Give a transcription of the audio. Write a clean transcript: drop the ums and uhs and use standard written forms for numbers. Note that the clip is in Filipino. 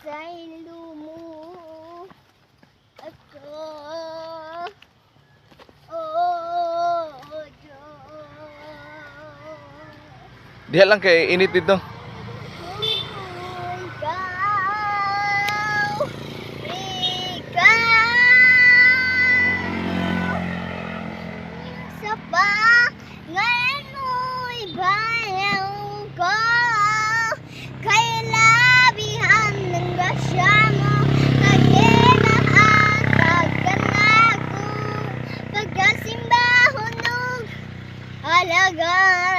sa'y lumo ako. Oh, Diyos. Diha lang kay init dito. Sa pangalan mo'y bayan ko, kay labihan ng grasya mo, kaginaan kaganago, pagkasimba hunog halaga.